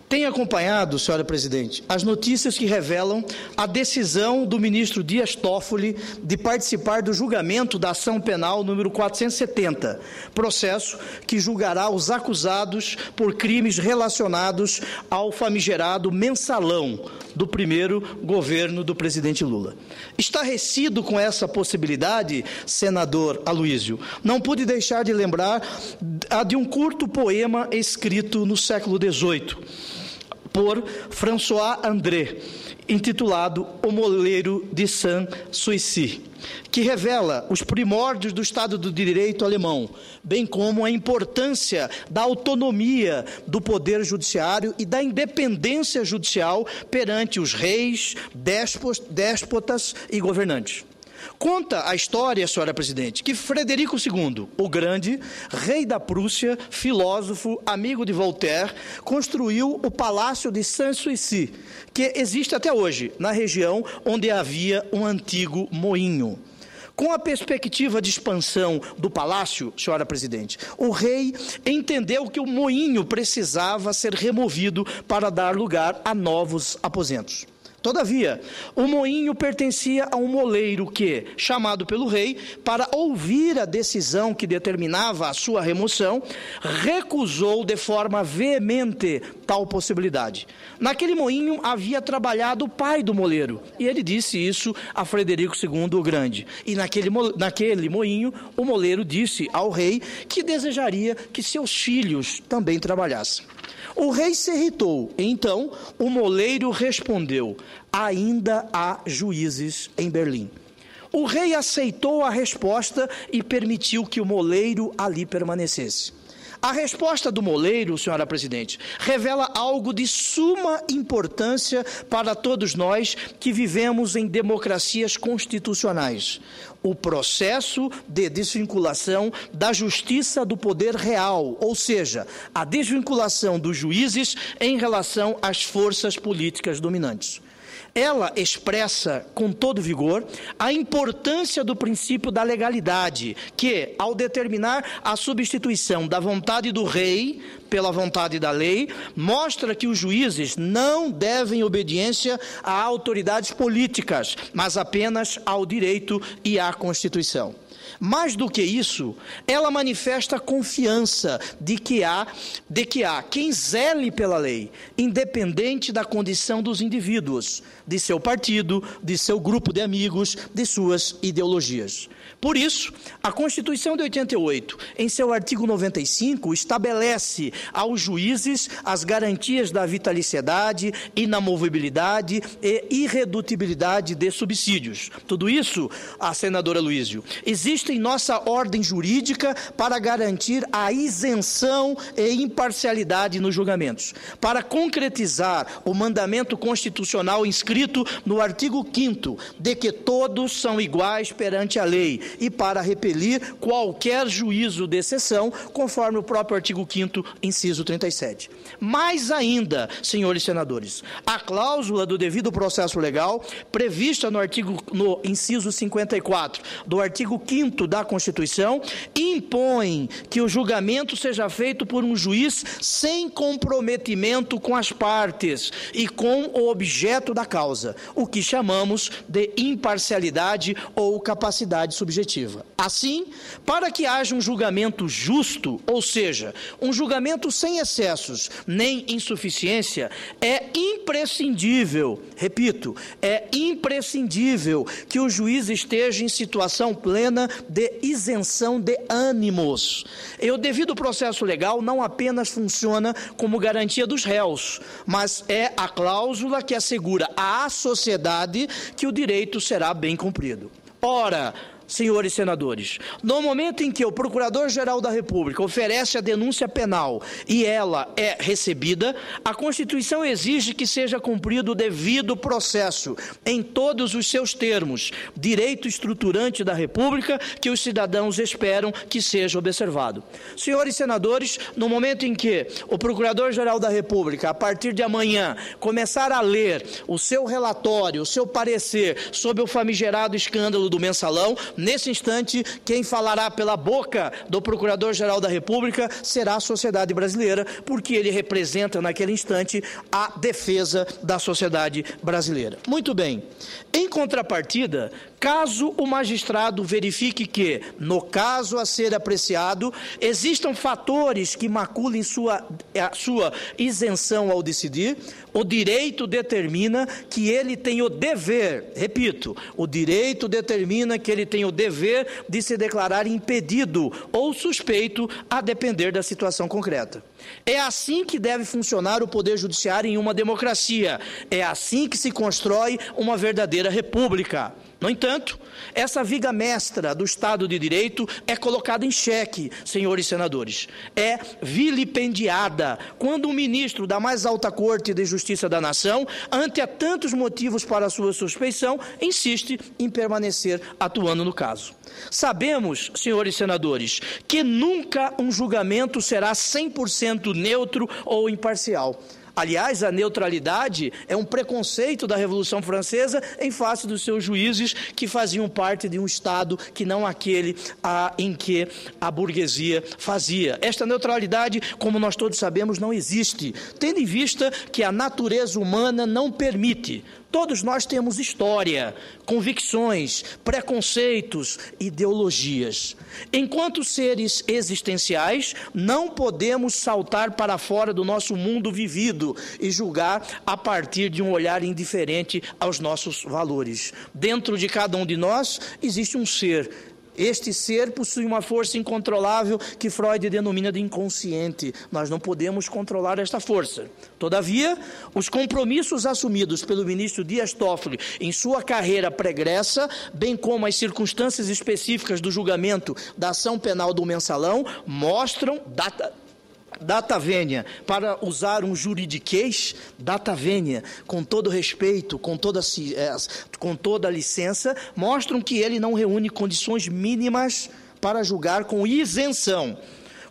Tem acompanhado, senhora presidente, as notícias que revelam a decisão do ministro Dias Toffoli de participar do julgamento da ação penal número 470, processo que julgará os acusados por crimes relacionados ao famigerado mensalão do primeiro governo do presidente Lula. Estarrecido com essa possibilidade, senador Aloísio, não pude deixar de lembrar de um curto poema escrito no século XVIII, por François André, intitulado O Moleiro de Sanssouci, que revela os primórdios do Estado do Direito alemão, bem como a importância da autonomia do poder judiciário e da independência judicial perante os reis, déspotas e governantes. Conta a história, senhora presidente, que Frederico II, o Grande, rei da Prússia, filósofo, amigo de Voltaire, construiu o Palácio de Sanssouci, que existe até hoje, na região onde havia um antigo moinho. Com a perspectiva de expansão do palácio, senhora presidente, o rei entendeu que o moinho precisava ser removido para dar lugar a novos aposentos. Todavia, o moinho pertencia a um moleiro que, chamado pelo rei para ouvir a decisão que determinava a sua remoção, recusou de forma veemente tal possibilidade. Naquele moinho havia trabalhado o pai do moleiro, e ele disse isso a Frederico II o Grande. E naquele moinho, o moleiro disse ao rei que desejaria que seus filhos também trabalhassem. O rei se irritou, então o moleiro respondeu: ainda há juízes em Berlim. O rei aceitou a resposta e permitiu que o moleiro ali permanecesse. A resposta do moleiro, senhora presidente, revela algo de suma importância para todos nós que vivemos em democracias constitucionais: o processo de desvinculação da justiça do poder real, ou seja, a desvinculação dos juízes em relação às forças políticas dominantes. Ela expressa com todo vigor a importância do princípio da legalidade, que, ao determinar a substituição da vontade do rei pela vontade da lei, mostra que os juízes não devem obediência a autoridades políticas, mas apenas ao direito e à Constituição. Mais do que isso, ela manifesta confiança de que há quem zele pela lei, independente da condição dos indivíduos, de seu partido, de seu grupo de amigos, de suas ideologias. Por isso, a Constituição de 88, em seu artigo 95, estabelece aos juízes as garantias da vitaliciedade, inamovibilidade e irredutibilidade de subsídios. Tudo isso, a senadora Aloísio, existe em nossa ordem jurídica para garantir a isenção e imparcialidade nos julgamentos. Para concretizar o mandamento constitucional inscrito no artigo 5º, de que todos são iguais perante a lei, e para repelir qualquer juízo de exceção, conforme o próprio artigo 5º, inciso 37. Mais ainda, senhores senadores, a cláusula do devido processo legal, prevista no inciso 54 do artigo 5º da Constituição, impõe que o julgamento seja feito por um juiz sem comprometimento com as partes e com o objeto da causa, o que chamamos de imparcialidade ou capacidade subjetiva. Assim, para que haja um julgamento justo, ou seja, um julgamento sem excessos nem insuficiência, é imprescindível, repito, é imprescindível que o juiz esteja em situação plena de isenção de ânimos. E o devido processo legal não apenas funciona como garantia dos réus, mas é a cláusula que assegura à sociedade que o direito será bem cumprido. Ora, senhores senadores, no momento em que o Procurador-Geral da República oferece a denúncia penal e ela é recebida, a Constituição exige que seja cumprido o devido processo em todos os seus termos, direito estruturante da República que os cidadãos esperam que seja observado. Senhores senadores, no momento em que o Procurador-Geral da República, a partir de amanhã, começar a ler o seu relatório, o seu parecer sobre o famigerado escândalo do mensalão, Nesse instante, quem falará pela boca do Procurador-Geral da República será a sociedade brasileira, porque ele representa, naquele instante, a defesa da sociedade brasileira. Muito bem. Em contrapartida, caso o magistrado verifique que, no caso a ser apreciado, existam fatores que maculem sua isenção ao decidir, o direito determina que ele tem o dever, repito, o direito determina que ele tem o dever de se declarar impedido ou suspeito, a depender da situação concreta. É assim que deve funcionar o Poder Judiciário em uma democracia. É assim que se constrói uma verdadeira república. No entanto, essa viga mestra do Estado de Direito é colocada em xeque, senhores senadores. É vilipendiada quando um ministro da mais alta Corte de Justiça da Nação, ante a tantos motivos para a sua suspeição, insiste em permanecer atuando no caso. Sabemos, senhores senadores, que nunca um julgamento será 100% neutro ou imparcial. Aliás, a neutralidade é um preconceito da Revolução Francesa em face dos seus juízes que faziam parte de um Estado que não aquele em que a burguesia fazia. Esta neutralidade, como nós todos sabemos, não existe, tendo em vista que a natureza humana não permite. Todos nós temos história, convicções, preconceitos, ideologias. Enquanto seres existenciais, não podemos saltar para fora do nosso mundo vivido e julgar a partir de um olhar indiferente aos nossos valores. Dentro de cada um de nós existe um ser. Este ser possui uma força incontrolável que Freud denomina de inconsciente. Nós não podemos controlar esta força. Todavia, os compromissos assumidos pelo ministro Dias Toffoli em sua carreira pregressa, bem como as circunstâncias específicas do julgamento da ação penal do mensalão, mostram data vênia, para usar um juridiquês, data vênia, com todo respeito, com toda licença, mostram que ele não reúne condições mínimas para julgar com isenção.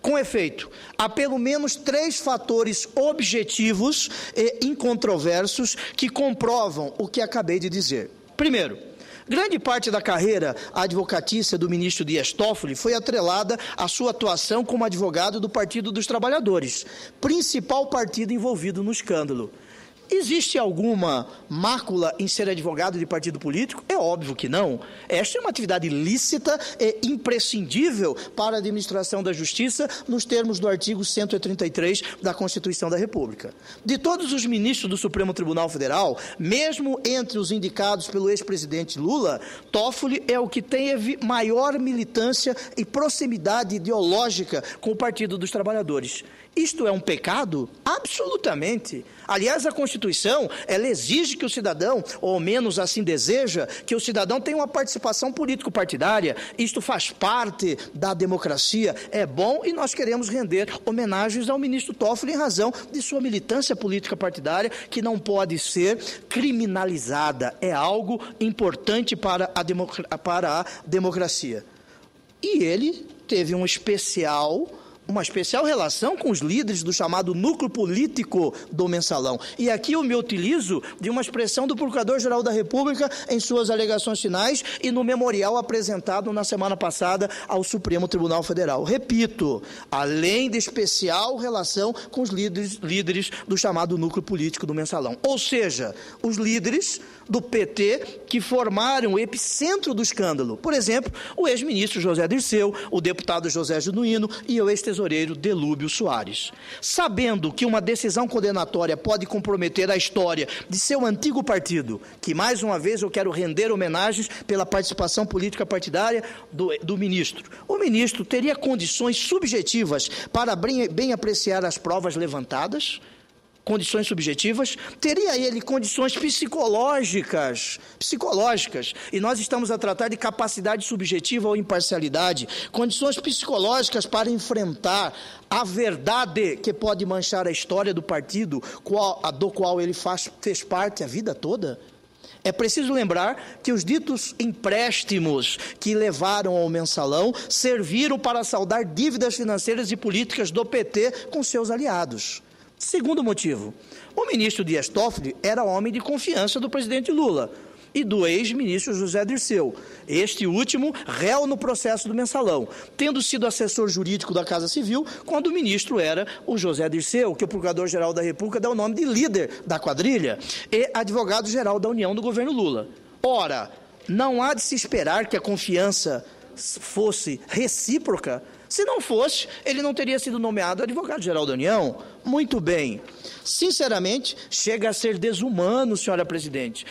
Com efeito, há pelo menos 3 fatores objetivos e incontroversos que comprovam o que acabei de dizer. Primeiro, grande parte da carreira advocatícia do ministro Dias Toffoli foi atrelada à sua atuação como advogado do Partido dos Trabalhadores, principal partido envolvido no escândalo. Existe alguma mácula em ser advogado de partido político? É óbvio que não. Esta é uma atividade lícita e imprescindível para a administração da justiça, nos termos do artigo 133 da Constituição da República. De todos os ministros do Supremo Tribunal Federal, mesmo entre os indicados pelo ex-presidente Lula, Toffoli é o que teve maior militância e proximidade ideológica com o Partido dos Trabalhadores. Isto é um pecado? Absolutamente. Aliás, a Constituição, ela exige que o cidadão, ou ao menos assim deseja, que o cidadão tenha uma participação político-partidária. Isto faz parte da democracia, é bom, e nós queremos render homenagens ao ministro Toffoli em razão de sua militância política partidária, que não pode ser criminalizada. É algo importante para a democracia. E ele teve uma especial relação com os líderes do chamado núcleo político do mensalão. E aqui eu me utilizo de uma expressão do Procurador-Geral da República em suas alegações finais e no memorial apresentado na semana passada ao Supremo Tribunal Federal. Repito, além de especial relação com os líderes do chamado núcleo político do mensalão. Ou seja, os líderes do PT que formaram o epicentro do escândalo. Por exemplo, o ex-ministro José Dirceu, o deputado José Genuíno e o ex-tesoureiro Delúbio Soares. Sabendo que uma decisão condenatória pode comprometer a história de seu antigo partido, que mais uma vez eu quero render homenagens pela participação política partidária do ministro. O ministro teria condições subjetivas para bem apreciar as provas levantadas? Condições subjetivas, teria ele condições psicológicas, e nós estamos a tratar de capacidade subjetiva ou imparcialidade, condições psicológicas para enfrentar a verdade que pode manchar a história do partido, do qual ele fez parte a vida toda? É preciso lembrar que os ditos empréstimos que levaram ao mensalão serviram para saldar dívidas financeiras e políticas do PT com seus aliados. Segundo motivo, o ministro Dias Toffoli era homem de confiança do presidente Lula. e do ex-ministro José Dirceu, este último réu no processo do Mensalão, tendo sido assessor jurídico da Casa Civil quando o ministro era o José Dirceu, que o Procurador-Geral da República dá o nome de líder da quadrilha, e advogado-geral da União do governo Lula. Ora, não há de se esperar que a confiança fosse recíproca. Se não fosse, ele não teria sido nomeado advogado-geral da União. Muito bem. Sinceramente, chega a ser desumano, senhora presidente,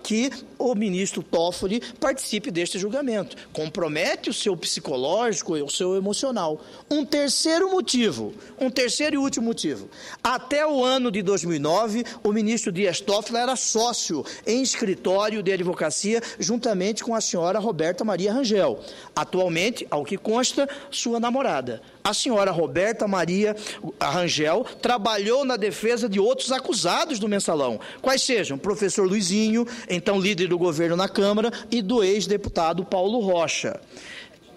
que o ministro Toffoli participe deste julgamento. Compromete o seu psicológico e o seu emocional. Um terceiro e último motivo. Até o ano de 2009, o ministro Dias Toffoli era sócio em escritório de advocacia juntamente com a senhora Roberta Maria Rangel. Atualmente, ao que consta, sua namorada. A senhora Roberta Maria Rangel trabalhou na defesa de outros acusados do Mensalão, quais sejam o professor Luizinho, então líder do governo na Câmara, e do ex-deputado Paulo Rocha.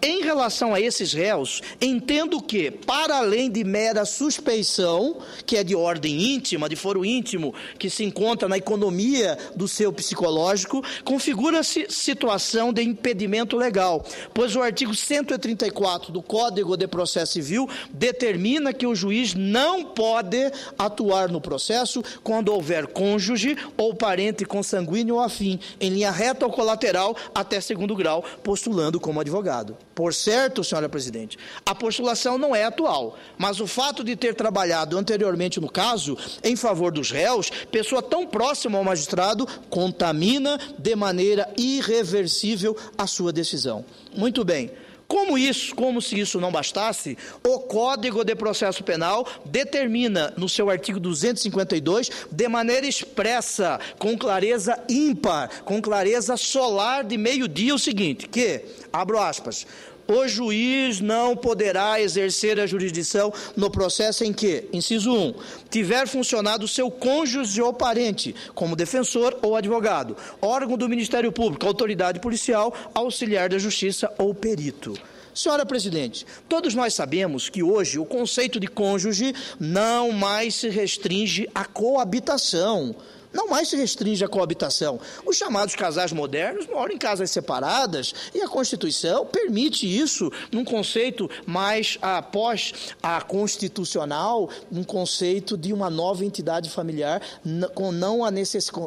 Em relação a esses réus, entendo que, para além de mera suspeição, que é de ordem íntima, de foro íntimo, que se encontra na economia do seu psicológico, configura-se situação de impedimento legal, pois o artigo 134 do Código de Processo Civil determina que o juiz não pode atuar no processo quando houver cônjuge ou parente consanguíneo ou afim, em linha reta ou colateral até segundo grau, postulando como advogado. Por certo, senhora presidente, a postulação não é atual, mas o fato de ter trabalhado anteriormente no caso, em favor dos réus, pessoa tão próxima ao magistrado, contamina de maneira irreversível a sua decisão. Muito bem. Como se isso não bastasse, o Código de Processo Penal determina, no seu artigo 252, de maneira expressa, com clareza ímpar, com clareza solar de meio-dia, o seguinte, que, abro aspas, o juiz não poderá exercer a jurisdição no processo em que, inciso 1, tiver funcionado seu cônjuge ou parente, como defensor ou advogado, órgão do Ministério Público, autoridade policial, auxiliar da Justiça ou perito. Senhora presidente, todos nós sabemos que hoje o conceito de cônjuge não mais se restringe à coabitação. Não mais se restringe à coabitação. Os chamados casais modernos moram em casas separadas e a Constituição permite isso num conceito mais pós-constitucional, um conceito de uma nova entidade familiar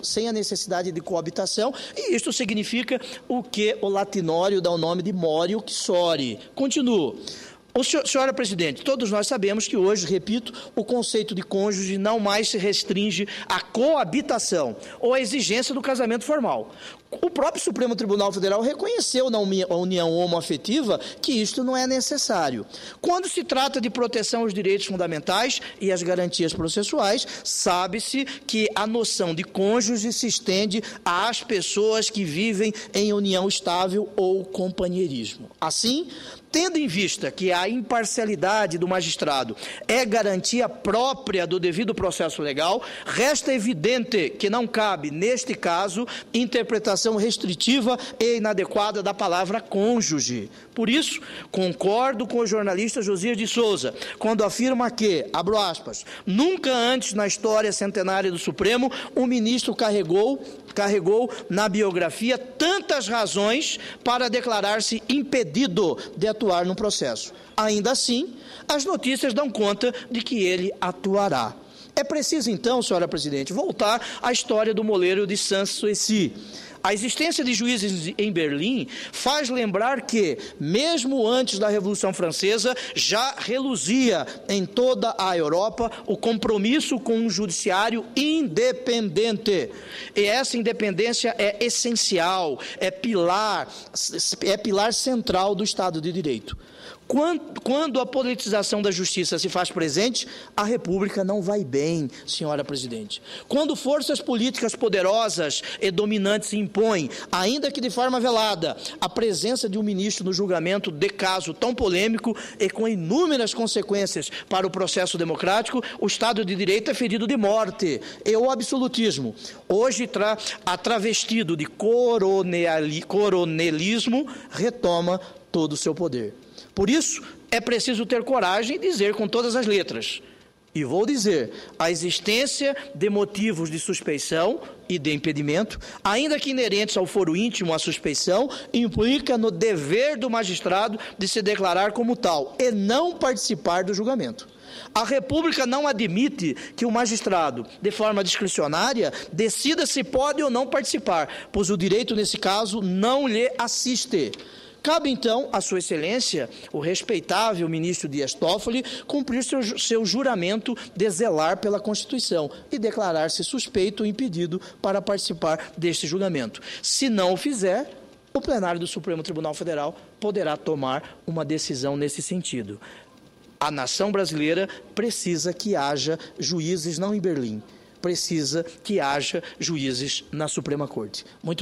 sem a necessidade de coabitação, e isto significa o que o latinório dá o nome de mori uxori. Continuo. Senhora presidente, todos nós sabemos que hoje, repito, o conceito de cônjuge não mais se restringe à coabitação ou à exigência do casamento formal. O próprio Supremo Tribunal Federal reconheceu na união homoafetiva que isto não é necessário. Quando se trata de proteção aos direitos fundamentais e às garantias processuais, sabe-se que a noção de cônjuge se estende às pessoas que vivem em união estável ou companheirismo. Assim, tendo em vista que a imparcialidade do magistrado é garantia própria do devido processo legal, resta evidente que não cabe, neste caso, interpretação restritiva e inadequada da palavra cônjuge. Por isso, concordo com o jornalista Josias de Souza, quando afirma que, abro aspas, nunca antes na história centenária do Supremo, um ministro carregou na biografia tantas razões para declarar-se impedido de atuar no processo. Ainda assim, as notícias dão conta de que ele atuará. É preciso, então, senhora presidente, voltar à história do moleiro de Sanssouci. A existência de juízes em Berlim faz lembrar que, mesmo antes da Revolução Francesa, já reluzia em toda a Europa o compromisso com um judiciário independente. E essa independência é essencial, é pilar central do Estado de Direito. Quando a politização da justiça se faz presente, a República não vai bem, senhora presidente. Quando forças políticas poderosas e dominantes impõem, ainda que de forma velada, a presença de um ministro no julgamento de caso tão polêmico e com inúmeras consequências para o processo democrático, o Estado de Direito é ferido de morte. E o absolutismo, hoje travestido de coronelismo, retoma todo o seu poder. Por isso, é preciso ter coragem e dizer com todas as letras, E vou dizer, a existência de motivos de suspeição e de impedimento, ainda que inerentes ao foro íntimo à suspeição, implica no dever do magistrado de se declarar como tal e não participar do julgamento. A República não admite que o magistrado, de forma discricionária, decida se pode ou não participar, pois o direito, nesse caso, não lhe assiste. Cabe, então, a Sua Excelência, o respeitável ministro Dias Toffoli, cumprir seu juramento de zelar pela Constituição e declarar-se suspeito ou impedido para participar deste julgamento. Se não o fizer, o plenário do Supremo Tribunal Federal poderá tomar uma decisão nesse sentido. A nação brasileira precisa que haja juízes não em Berlim, precisa que haja juízes na Suprema Corte. Muito